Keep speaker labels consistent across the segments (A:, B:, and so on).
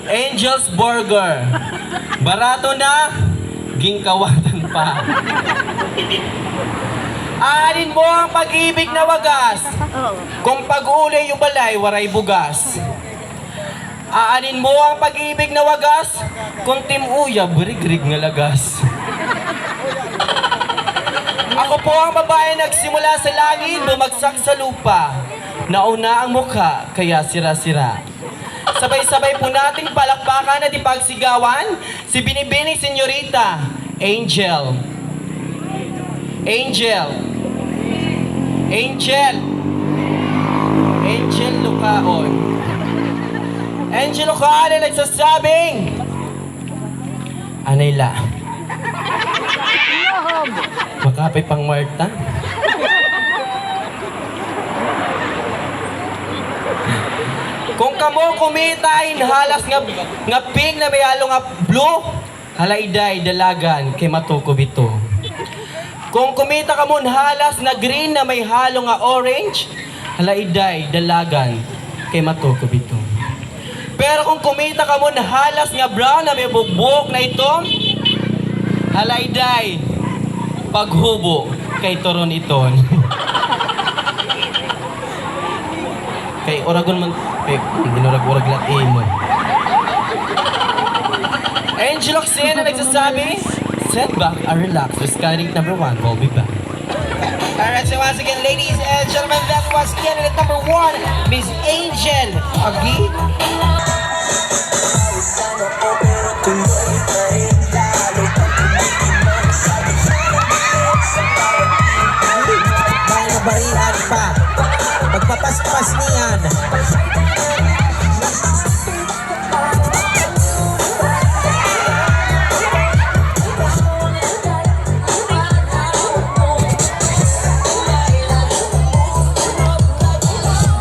A: Angel's Burger. Barato na, gingkawatan pa. Aanin mo ang pag-ibig na wagas. Kung pag-uli yung balay, waray bugas. Aanin mo ang pag-ibig na wagas. Kung timuya, burig-rig nga lagas. Ako po ang babae nagsimula sa langit, bumagsak sa lupa. Nauna ang mukha, kaya sira-sira. Sabay-sabay po nating palakpakan at ipagsigawan si Binibining Senyorita, Angel. Angel. Angel. Angel Lucaon. Angel Lucaon na nagsasabing, Anayla, makapay pang Marta. Kung kamo kumitain halas nga pink na may halong nga blue, halaiday dalagan kay matukob ito. Kung kumita ka mo halas na green na may halong nga orange, halaiday dalagan kay matukob ito. Pero kung kumita ka mo halas nga brown na may bugbog na ito, halaiday paghubo kay toron iton. Kay oragon man, kay ginurag-urag latin mo. Angel Oxen na nagsasabi, set back and relax. This candidate number 1 will be back.
B: Alright, so once again, ladies and gentlemen, that was candidate number 1, Miss Angel Agi. May nabarihan pa. Pagpapaspas niyan.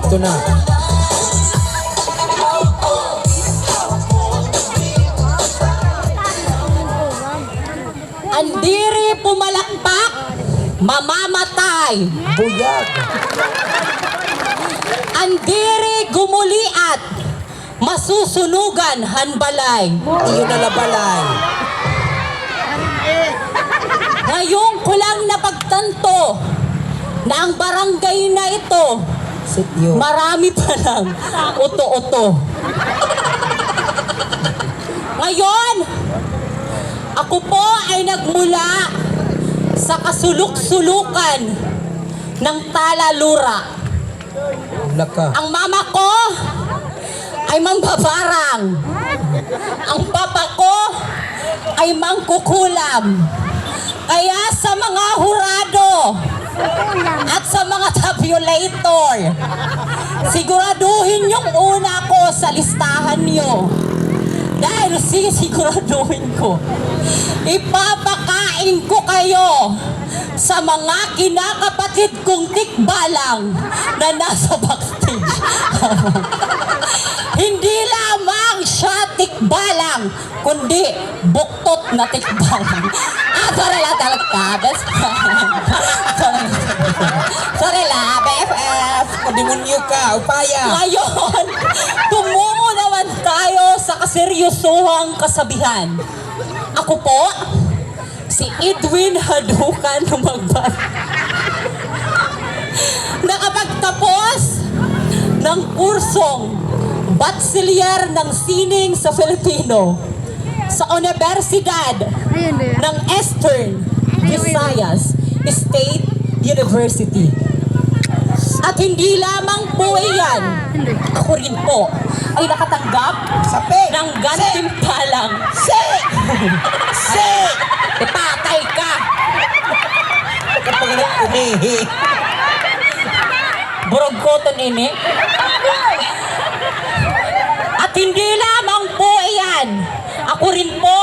B: Ito na.
C: Andiri pumalakpak, mamamatay.
B: Buyag.
C: Andiri gumuliat, masusunugan hanbalay.
B: Iyon na labalay.
C: Ngayon ko lang napagtanto na ang barangay na ito,
B: Sityo.
C: marami pa lang uto-uto. Ngayon, ako po ay nagmula sa kasuluk-sulukan ng Talalura.
B: Laka.
C: Ang mama ko ay mangbabarang. Ang papa ko ay mangkukulam. Kaya sa mga hurado at sa mga tabulator, siguraduhin yung una ko sa listahan nyo. Dahil siguraduhin ko, ipapakain ko kayo sa mga kinakapatid kong tikbalang na nasa backstage. Hindi lamang siya tikbalang, kundi buktot na tikbalang. Sorry lang talaga, best friend. Sorry lang, BFF.
B: Demonyo ka, upaya.
C: Ngayon, tumungo naman tayo sa kaseryosohang kasabihan. Ako po, si Edwin Hadukan Magbat. Nakapagtapos ng kursong Bachelor ng Sining sa Filipino sa Universidad ng Eastern Visayas State University. At hindi lamang po iyan, ako rin po ay nakatanggap ng gantimpalang ipatay ka!
B: Kapag umihi.
C: Burog ko ito nini. At hindi lamang po iyan, ako rin po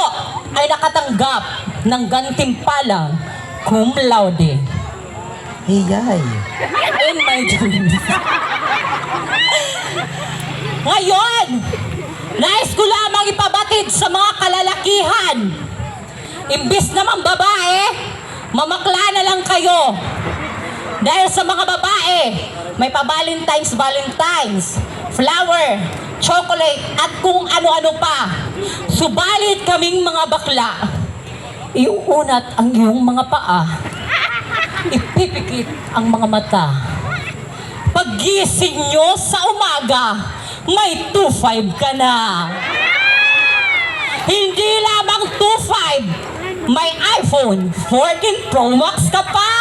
C: ay nakatanggap ng gantimpalang cum laude.
B: Hiyay.
C: In my dreams. Ngayon, nais ko lamang ipabatid sa mga kalalakihan. Imbis naman babae, mamakla na lang kayo. Dahil sa mga babae, may pa-Valentine's, flower, chocolate at kung ano-ano pa. Subalit kaming mga bakla, iuunat ang iyong mga paa, ipipikit ang mga mata. Paggising nyo sa umaga, may 2.5 ka na. Hindi lamang 2.5, may iPhone 14 Pro Max ka pa.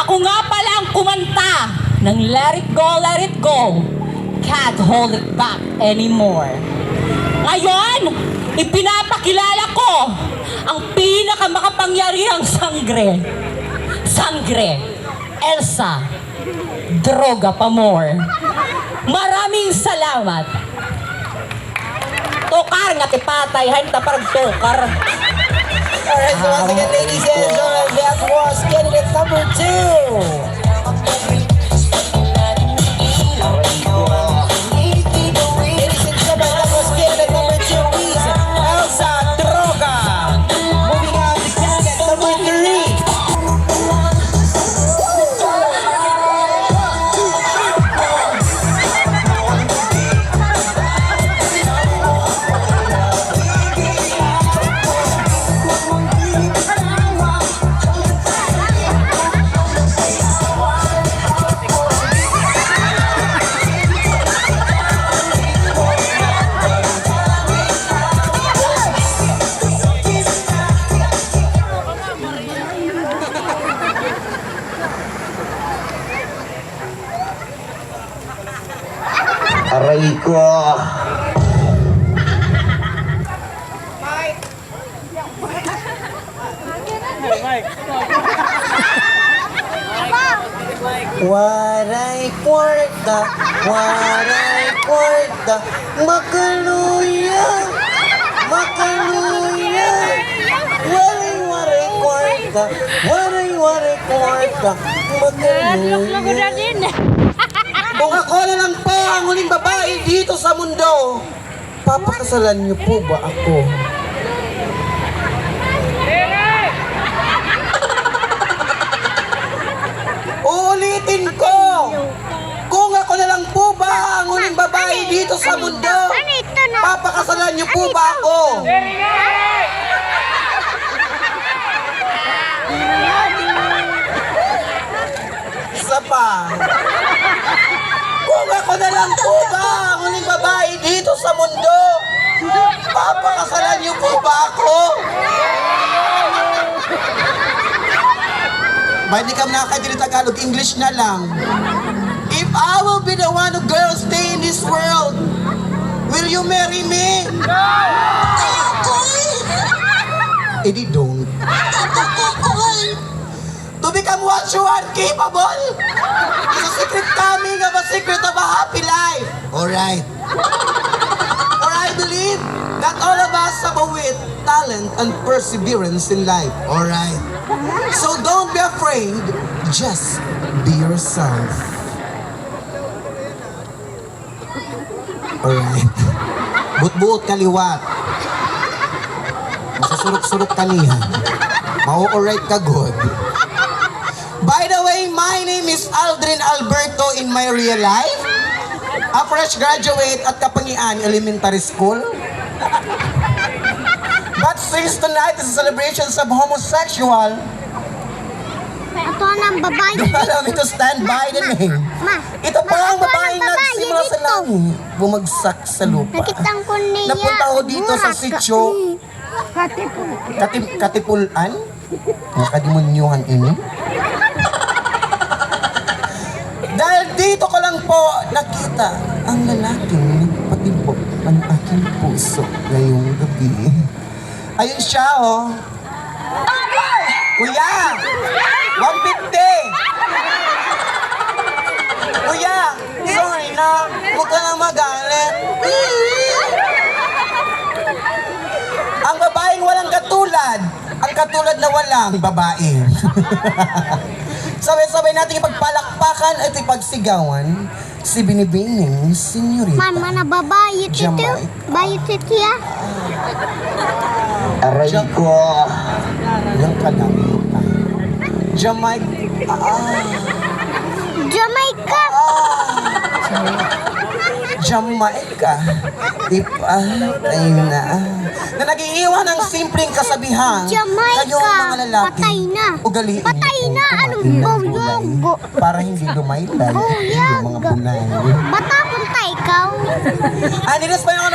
C: Ako nga pala ang kumanta ng Let It Go, Can't Hold It Back Anymore. Ngayon, ipinapakilala ko ang pinakamakapangyarihang sangre, Elsa Droga Pamor. Maraming salamat. Tokar nga tipatay, hanta parang tokar.
B: Alright, so once again, ladies and gentlemen, that was candidate number 2. Ladies and gentlemen, that was candidate number 2, please. Elsa Droga. Moving on to candidate number 3.
D: Aray ko.
B: Waray kwarta, makaluya, waray kwarta, makaluya. Coca-Cola lang po ang huling babae dito sa mundo. Papakasalan niyo po ba ako? Uulitin ko! Kung ako na lang po ba ang huling babae dito sa mundo, papakasalan niyo po ba ako? Isa pa. Kung ako na lang po ba ang huling babae dito sa mundo, papakasalan niyo po ba ako? Ba, hindi ka nakakaintindi Tagalog, English na lang. If I will be the one who girl stay in this world, will you marry me? Edi don't. To become what you are capable is a secret coming of a secret of a happy life. Alright. For I believe that all of us have a wit, talent, and perseverance in life. Alright. So don't be afraid, just be yourself. Alright. But-buot kaliwat. Masusurok-surok kanihan. Mau-alright ka good. By the way, my name is Aldrin Alberto in my real life. A fresh graduate at Kapangian Elementary School. But since tonight is a celebration of homosexual,
E: Ito ang babae
B: don't allow me to stand by the name. Ito pa ang babaeng nagsimula sa langit, bumagsak sa lupa.
E: Nakitang ko niya.
B: Napunta ako dito sa sitio Katipulan. Nakadimunyuhan ini. Dahil dito ko lang po nakita ang lalaking nagpatibok ang aking puso ngayong gabi. Ayun siya, oh. Kuya! 150! Kuya! Sorry na. Huwag ka na magalit. Ang babaeng walang katulad. Ang katulad na walang babae. Sabay-sabay natin ipagpalakpakan at ipagsigawan si Binibining Senyorita.
E: Mama na babae ito.
B: Jamaica.
E: Babae ito ya.
D: Aray ko.
B: Yung kalamutan. Jamaica.
E: Jamaica.
B: Jamaica. Ayun na. Na nag-iiwan ng simpleng kasabihan.
E: Jamaica.
B: Kayong mga lalaki.
E: Patay na.
B: Ugaliin
E: Patay
B: niyo
E: na.
B: kung
E: Anong
B: kumain ng
E: buyog?
B: gulay para hindi lumaylay
E: Buyog.
B: yung mga bunay.
E: Bata punta ikaw.
B: Anilis pa yung